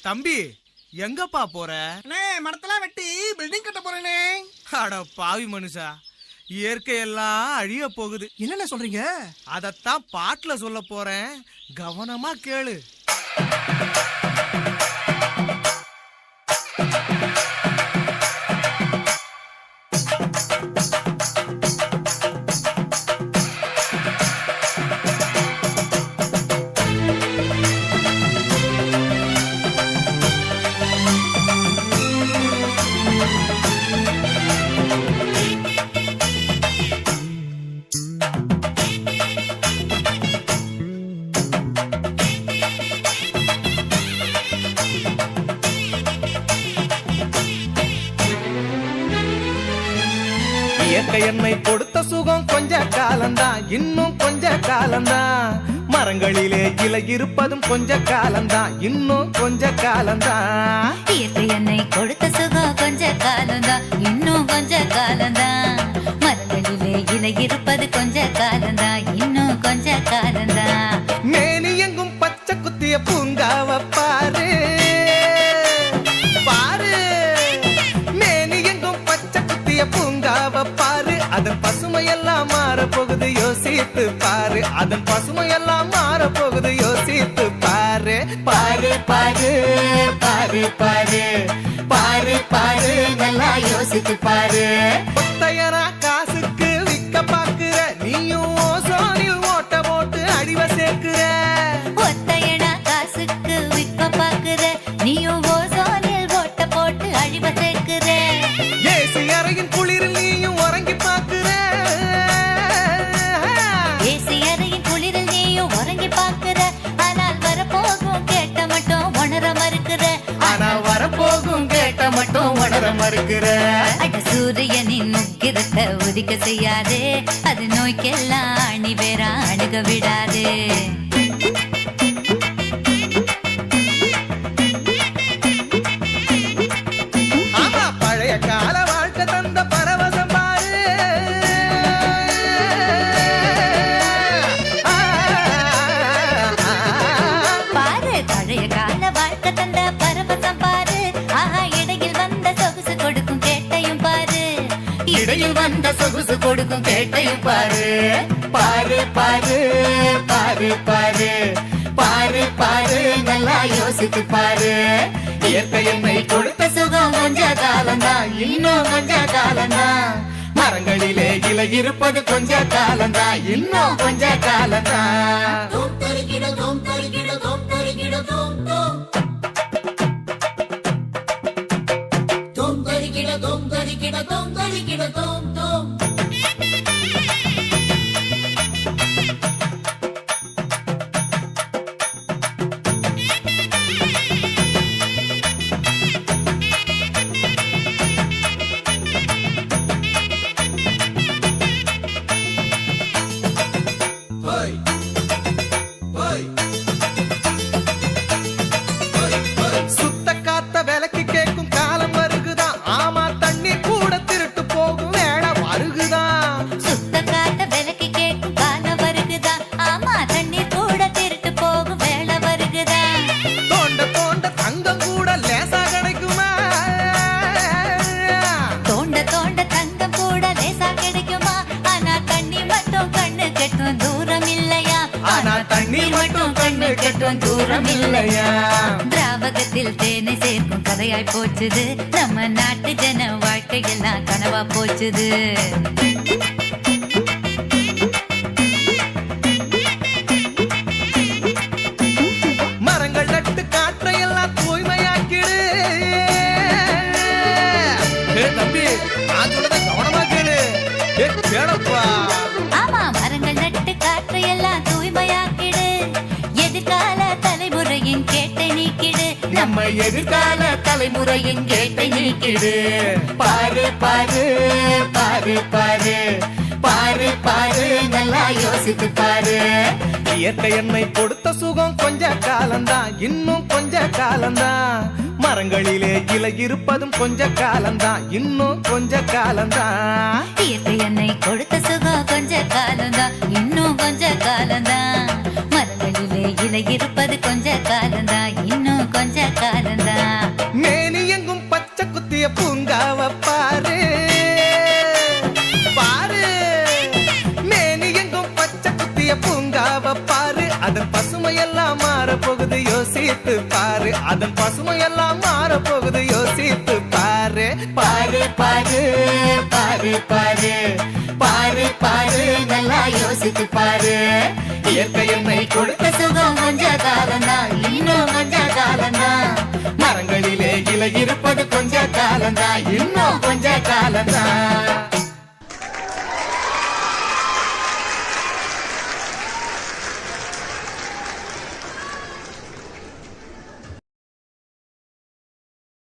தம்பி எங்கப்பா போற? மரத்தெல்லாம் வெட்டி பில்டிங் கட்ட போறேனே. அட பாவி மனுஷா, இயற்கையெல்லாம் அழிய போகுது. என்னென்ன சொல்றீங்க? அதத்தான் பாட்டுல சொல்ல போறேன், கவனமா கேளு. இயற்கை என்னை கொடுத்த சுகம் கொஞ்ச காலம்தான், இன்னும் கொஞ்ச காலம்தான். மரங்களிலே இலை இருப்பதும் கொஞ்ச காலம்தான், இன்னும் கொஞ்ச காலம்தான். இயற்கை என்னை கொடுத்த சுகம் கொஞ்ச காலம்தான், இன்னும் கொஞ்ச காலம்தான். மரங்களிலே இலை இருப்பது கொஞ்ச காலம்தான், இன்னும் கொஞ்ச காலம்தான். மேனி எங்கும் பச்சை குத்திய பூங்காவ பாரு பாரு, மேனி எங்கும் பச்சை குத்திய பூங்காவ பாரு. அதன் பசுமையெல்லாம் மாற போகுது, யோசித்து பாரு. அதன் பசுமையெல்லாம் மாற போகுது, யோசித்து பாரு. பாரு பாரு பாரு பாரு பாரு பாரு, நல்லா யோசித்து பாரு. ஒத்தையரா காசுக்கு விக்க பாக்குற, நீயும் ஓசோனில் ஓட்ட போட்டு அடிவ சேர்க்கிற. ஒத்தையனா காசுக்கு விற்க பாக்குற, நீயும் ஓசோனில் ஓட்ட போட்டு அழிவ சேர்க்கிற. ஏசி அறையின் குளிரில் நீயும் உறங்கி பாக்குற. ஏசி அறையின் குளிரில் நீயும் உறங்கி பாக்குற. ஆனால் வரப்போகும் கேட்ட மட்டும் உணர மறுக்கிற. ஆனா வரப்போகும் கேட்ட மட்டும் உணர மறுக்கிற. அட சூரியனின் முக்கிரத்தை உதிக்க செய்யாதே, அது நோய்க்கெல்லாம் அணி வேற அணுக விடாதே. ஆமா, பழைய கால வாழ்க்கை தந்த பரவசம் பாரு. பாரு பழைய கால வாழ்க்கை தந்த பரவசம் பாரு. ஆஹா, இடையில் வந்த சொகுசு கொடுக்கும் கேட்டையும் பாரு. இடையில் வந்த சொகுசு கொடுக்கும் கேட்டையும் பாரு. பாரு பாரு பாரு பாரு பாரு பாரு, நல்லா யோசித்து பாரு. இயற்கை என்னை கொடுத்த சுகம் கொஞ்ச காலம்தான், இன்னும் கொஞ்ச காலம்தான். மரங்களிலே இலை இருப்பது கொஞ்ச காலம்தான், இன்னும் கொஞ்ச காலம்தான். சுத்த காத்த விலைக்கு கேட்கும் காலம் வருகுதான். ஆமா, தண்ணி கூட திருட்டு போகும் வேலை வருகுதான். சுத்த காட்ட விலைக்கு கேட்கும் காலம் வருகுதா. ஆமா, தண்ணீர் கூட திருட்டு போகும் வேலை வருகுதா. தோண்ட தோண்ட தங்கம் கூட லேசா கிடைக்குமா? தோண்ட தோண்ட தங்கம் கூட லேசா கிடைக்குமா? ஆனா தண்ணி மட்டும் கண்ணு கெட்டும் தூரம் இல்லையா? ஆனா தண்ணி மட்டும் கண்ணு கெட்டும் தூரம் இல்லையா? திராவகத்தில் தேனை சேர்க்கும் கதையாய் போச்சுது. நம்ம நாட்டு ஜன வாழ்க்கையெல்லாம் கனவா போச்சுது. மரங்கள் நட்டு காற்றையெல்லாம் தூய்மையாக்கிடு. தம்பி, நான் சொல்றத கவனமா கேளு. கேளப்பா. ஆமா, மரங்கள் நட்டு காற்றையெல்லாம் தூய்மையாக்கிடு. எதிர்கால தலைமுறையின் கேட்டை நீக்கிடு. நம்ம எதிர்கால தலைமுறையின் கேட்டை நீக்கிடு. பாரு பாரு பாரு பாரு பாரு பாரு, நல்லா யோசித்து பாரு. இயற்கை என்னை கொடுத்த சுகம் கொஞ்ச காலம்தான், இன்னும் கொஞ்ச காலம்தான். மரங்களிலே இலை இருப்பதும் கொஞ்ச காலம்தான், இன்னும் கொஞ்ச காலம்தான். இயற்கை என்னை கொடுத்த சுகம் கொஞ்ச காலம்தான், இன்னும் கொஞ்ச காலம்தான். மரங்களிலே இலை இருப்பது கொஞ்ச காலம்தான், இன்னும் கொஞ்ச காலம் பூங்காவ பாரு அதன் பசுமையெல்லாம் மாற போகுது யோசித்து பாரு அதன் பசுமையெல்லாம் மாற போகுது யோசித்து பாரு பாரு பாரு பாரு பாரு பாரு பாரு நல்லா யோசித்து பாரு இயற்கை என்னை கொடுத்த சுகம் கொஞ்ச காலம்தான் இன்னும் கொஞ்ச காலம்தான் மரங்களிலே இலை இருப்பது கொஞ்ச காலம்தான் இன்னும் கொஞ்ச காலம்தான்